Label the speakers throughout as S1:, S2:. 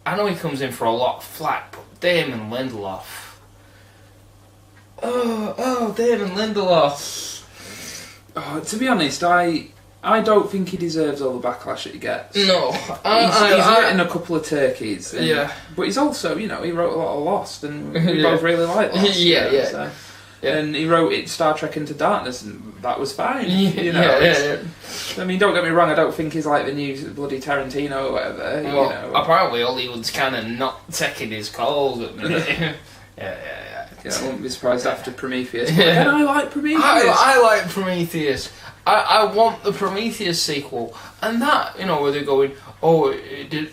S1: I know he comes in for a lot of flack, but Damon Lindelof. Damon Lindelof.
S2: Oh, to be honest, I don't think he deserves all the backlash that he gets.
S1: No.
S2: He's written a couple of turkeys.
S1: Yeah.
S2: But he's also, he wrote a lot of Lost, and we both really like Lost.
S1: Yeah.
S2: And he wrote Star Trek Into Darkness, and that was fine.
S1: Yeah.
S2: I mean, don't get me wrong, I don't think he's like the new bloody Tarantino or whatever.
S1: Well, apparently Hollywood's kind of not taking his calls at the minute. Yeah,
S2: I wouldn't be surprised after Prometheus. But again, I like Prometheus.
S1: I like Prometheus. I want the Prometheus sequel. And that, where they're going,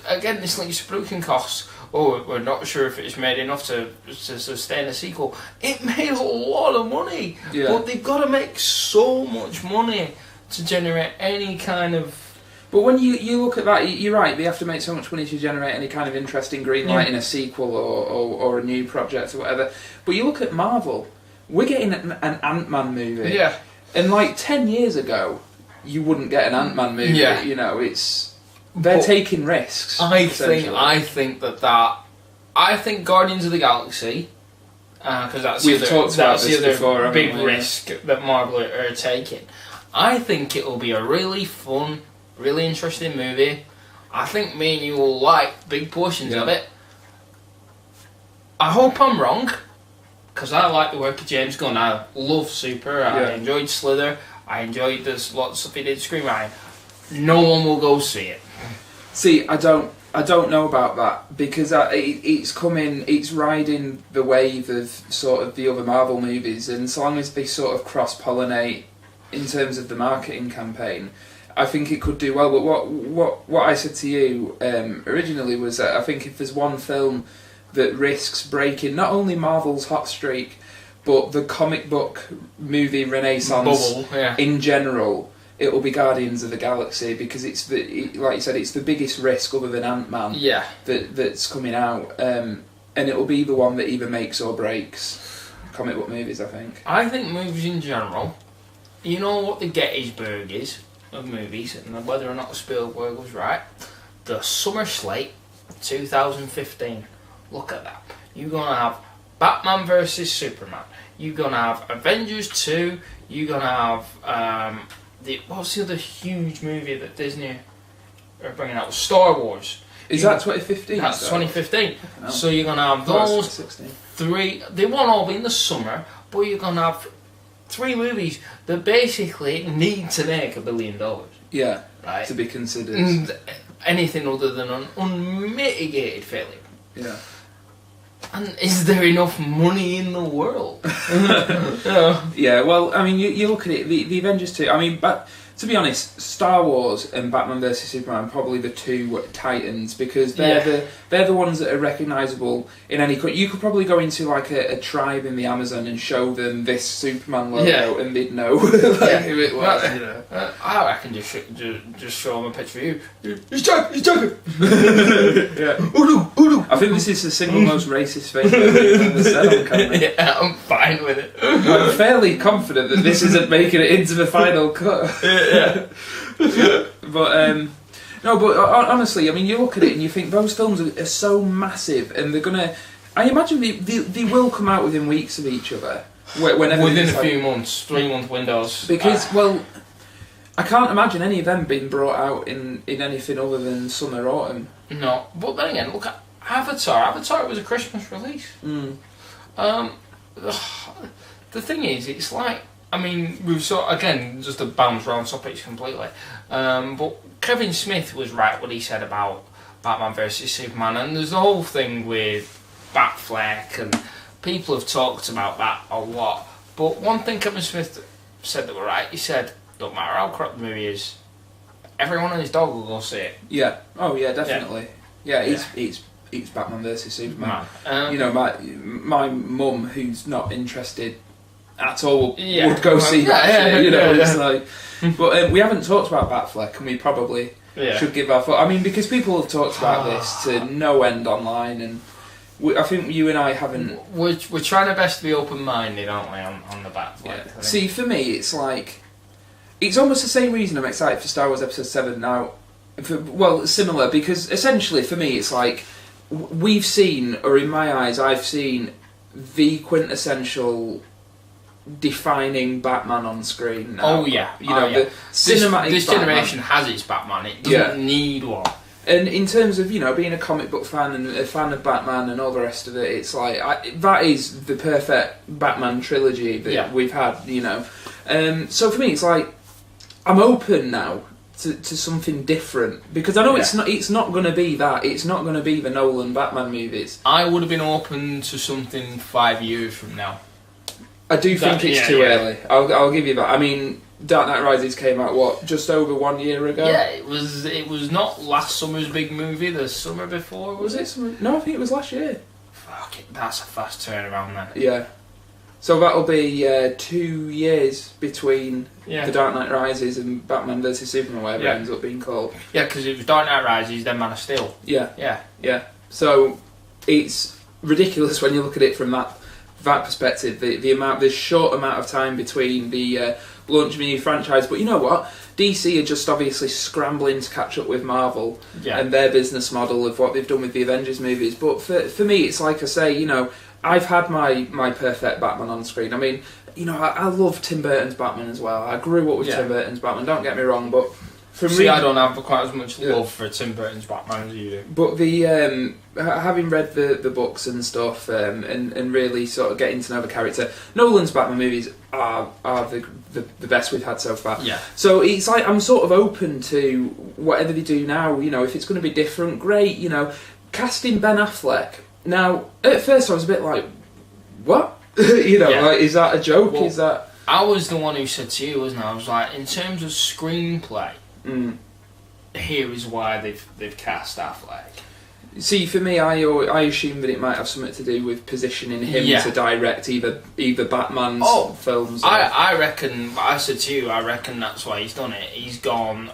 S1: again, this links to production costs. We're not sure if it's made enough to sustain a sequel. It made a lot of money. Yeah. But they've got to make so much money to generate any kind of...
S2: But when you look at that, you're right, they have to make so much money to generate any kind of interesting green light in a sequel or a new project or whatever. But you look at Marvel, we're getting an Ant-Man movie.
S1: Yeah.
S2: And 10 years ago, you wouldn't get an Ant-Man movie. Yeah. They're taking risks.
S1: I think Guardians of the Galaxy, because that's the other big risk that Marvel are taking. I think it will be a really fun, really interesting movie. I think me and you will like big portions of it. I hope I'm wrong, because I like the work of James Gunn. I love Super. I enjoyed Slither. I enjoyed lots of stuff he did Screenwriting. No one will go see it.
S2: See, I don't know about that, because it's riding the wave of sort of the other Marvel movies, and so long as they sort of cross-pollinate in terms of the marketing campaign, I think it could do well. But what I said to you originally was that I think if there's one film that risks breaking not only Marvel's hot streak, but the comic book movie renaissance in general, it will be Guardians of the Galaxy, because like you said, it's the biggest risk other than Ant-Man that's coming out, and it will be the one that either makes or breaks comic book movies, I think.
S1: I think movies in general, you know what the Gettysburg is of movies, and whether or not Spielberg was right, the summer slate 2015. Look at that. You're going to have Batman vs Superman. You're going to have Avengers 2. You're going to have... what's the other huge movie that Disney are bringing out? Star Wars.
S2: Is that 2015?
S1: That's 2015. No. So you're going to have those three. They won't all be in the summer, but you're going to have three movies that basically need to make $1 billion.
S2: Yeah,
S1: right?
S2: To be considered.
S1: And anything other than an unmitigated failure.
S2: Yeah.
S1: And is there enough money in the world?
S2: Yeah, well, I mean, you look at it, the Avengers 2, I mean, but to be honest, Star Wars and Batman vs Superman are probably the two titans, because they're the ones that are recognisable in any country. You could probably go into like a tribe in the Amazon and show them this Superman logo and they'd know who it was.
S1: I reckon just show them a picture of you. He's joking!
S2: Yeah. Udo! I think this is the single most racist thing I've ever said on camera.
S1: Yeah, I'm fine with it.
S2: I'm fairly confident that this isn't making it into the final cut.
S1: Yeah.
S2: But no, but honestly, I mean, you look at it and you think those films are so massive, and they're gonna. I imagine they will come out within weeks of each other.
S1: Within a few months, 3-month windows.
S2: Because I can't imagine any of them being brought out in anything other than summer, autumn.
S1: No, but then again, look at Avatar. Avatar was a Christmas release. The thing is, it's like. I mean, we've again, just to bounce around topics completely, but Kevin Smith was right what he said about Batman vs Superman, and there's the whole thing with Batfleck, and people have talked about that a lot, but one thing Kevin Smith said that were right, he said, don't matter how crap the movie is, everyone and his dog will go see it.
S2: Yeah, oh yeah, definitely. Yeah, it's Batman vs Superman. My mum, who's not interested at all, would go see that shit, it's like. But we haven't talked about Batfleck, and we probably should give our thought. I mean, because people have talked about this to no end online, and I think you and I haven't.
S1: We're trying our best to be open-minded, aren't we, on the Batfleck?
S2: Yeah. See, for me, it's like it's almost the same reason I'm excited for Star Wars Episode 7 now. Similar, because essentially for me, it's like we've seen, or in my eyes, I've seen the quintessential defining Batman on screen now.
S1: Oh yeah,
S2: the cinematic.
S1: This
S2: Batman.
S1: generation has its Batman. It doesn't need one.
S2: And in terms of being a comic book fan and a fan of Batman and all the rest of it, it's like that is the perfect Batman trilogy that we've had. So for me, it's like I'm open now to something different because I know it's not going to be that. It's not going to be the Nolan Batman movies.
S1: I would have been open to something 5 years from now.
S2: I do think it's too early. I'll give you that. I mean, Dark Knight Rises came out just over 1 year ago.
S1: Yeah, it was not last summer's big movie. The summer before was it?
S2: No, I think it was last year.
S1: Fuck it, that's a fast turnaround then.
S2: Yeah. So that'll be 2 years between The Dark Knight Rises and Batman vs Superman, whatever it ends up being called.
S1: Yeah, because it was Dark Knight Rises, then Man of Steel.
S2: Yeah. So it's ridiculous when you look at it from that perspective. The short amount of time between the launch of a new franchise, but you know what? DC are just obviously scrambling to catch up with Marvel and their business model of what they've done with the Avengers movies. But for me, it's like I say, I've had my perfect Batman on screen. I mean, I love Tim Burton's Batman as well. I grew up with Tim Burton's Batman, don't get me wrong, but
S1: I don't have quite as much love for Tim Burton's Batman as you do.
S2: But the having read the books and stuff and really sort of getting to know the character, Nolan's Batman movies are the best we've had so far.
S1: Yeah.
S2: So it's like I'm sort of open to whatever they do now. If it's going to be different, great. Casting Ben Affleck. Now, at first I was a bit like, what? Like, is that a joke?
S1: Well,
S2: is that...
S1: I was the one who said to you, wasn't I? I was like, in terms of screenplay, here is why they've cast Affleck.
S2: See, for me, I assume that it might have something to do with positioning him to direct either Batman's films.
S1: I reckon, I said to you, I reckon that's why he's done it. He's gone,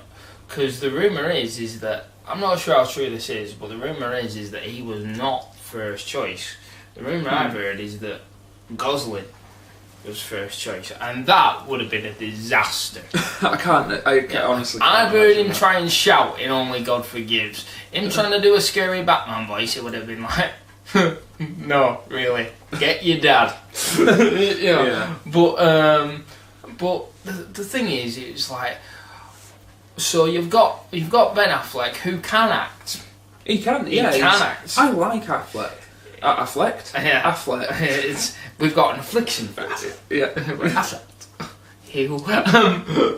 S1: because the rumour is that, I'm not sure how true this is, but the rumour is that he was not first choice. The rumour I've heard is that Gosling was first choice, and that would have been a disaster. I can't
S2: honestly.
S1: I've heard him try and shout in Only God Forgives. Him trying to do a scary Batman voice, it would have been like, no, really, get your dad. But the thing is, it's like, so you've got Ben Affleck who can act.
S2: He can act. I like Affleck. Affleck?
S1: Yeah.
S2: Affleck.
S1: We've got an affliction for it.
S2: Yeah.
S1: Affleck.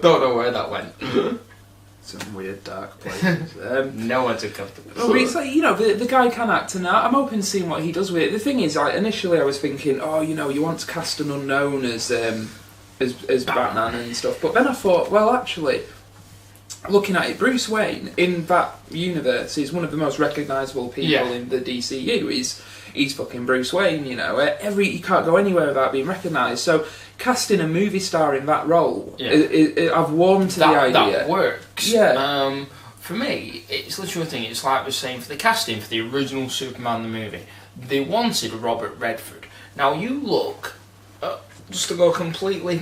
S1: Don't know where that went.
S2: Some weird dark places.
S1: No one's uncomfortable.
S2: But it's like, the guy can act, and I'm open to seeing what he does with it. The thing is, initially I was thinking, you want to cast an unknown as Batman and stuff. But then I thought, well, actually, looking at it, Bruce Wayne in that universe is one of the most recognisable people in the DCU. He's fucking Bruce Wayne, you can't go anywhere without being recognised. So casting a movie star in that role, I've warmed to the idea.
S1: That works.
S2: Yeah.
S1: For me, it's literally a thing. It's like we're saying for the casting for the original Superman the movie, they wanted Robert Redford. Now you look, just to go completely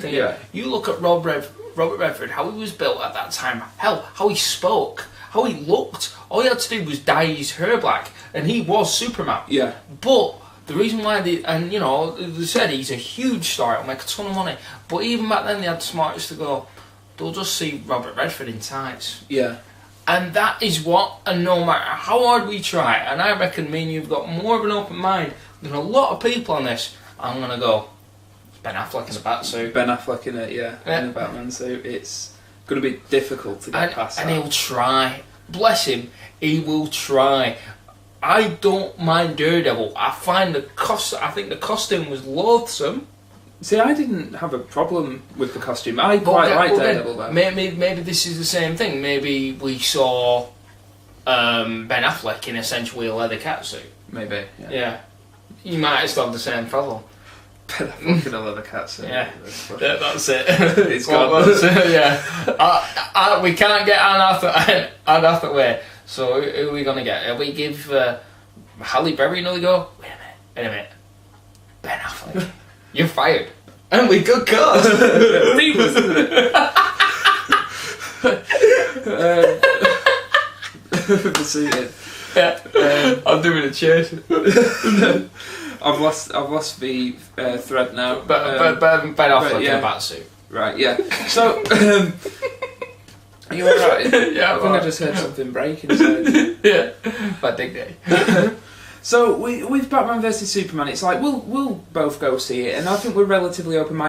S1: you look at Robert Redford, how he was built at that time, hell, how he spoke, how he looked. All he had to do was dye his hair black, and he was Superman.
S2: Yeah.
S1: But the reason why they said he's a huge star, it'll make a ton of money. But even back then, they had the smartest to go, they'll just see Robert Redford in tights.
S2: Yeah.
S1: And that is what, and no matter how hard we try, and I reckon me and you've got more of an open mind than a lot of people on this, I'm going to go, Ben Affleck in a Batsuit.
S2: Ben Affleck in a Batman suit. It's going to be difficult to get past that.
S1: And he'll try. Bless him, he will try. I don't mind Daredevil. I think the costume was loathsome.
S2: See, I didn't have a problem with the costume. I quite like Daredevil though.
S1: Maybe this is the same thing. Maybe we saw Ben Affleck in essentially a leather catsuit.
S2: Maybe.
S1: Yeah. You might still have the same problem.
S2: Ben Affleck in a leather catsuit.
S1: Yeah. That's it.
S2: It's gone.
S1: We can't get Anne Hathaway. So who are we going to get? We give Halle Berry another go? Wait a minute. Ben Affleck. You're fired. Only good cause.
S2: Seamless, isn't it?
S1: Yeah. I'm doing a chase.
S2: I've lost the thread now.
S1: But Ben Affleck in a batsuit.
S2: Right, yeah. So, are you alright?
S1: Yeah,
S2: I think I just heard something break inside.
S1: Yeah, my dignity.
S2: So with Batman vs Superman, it's like we'll both go see it, and I think we're relatively open-minded.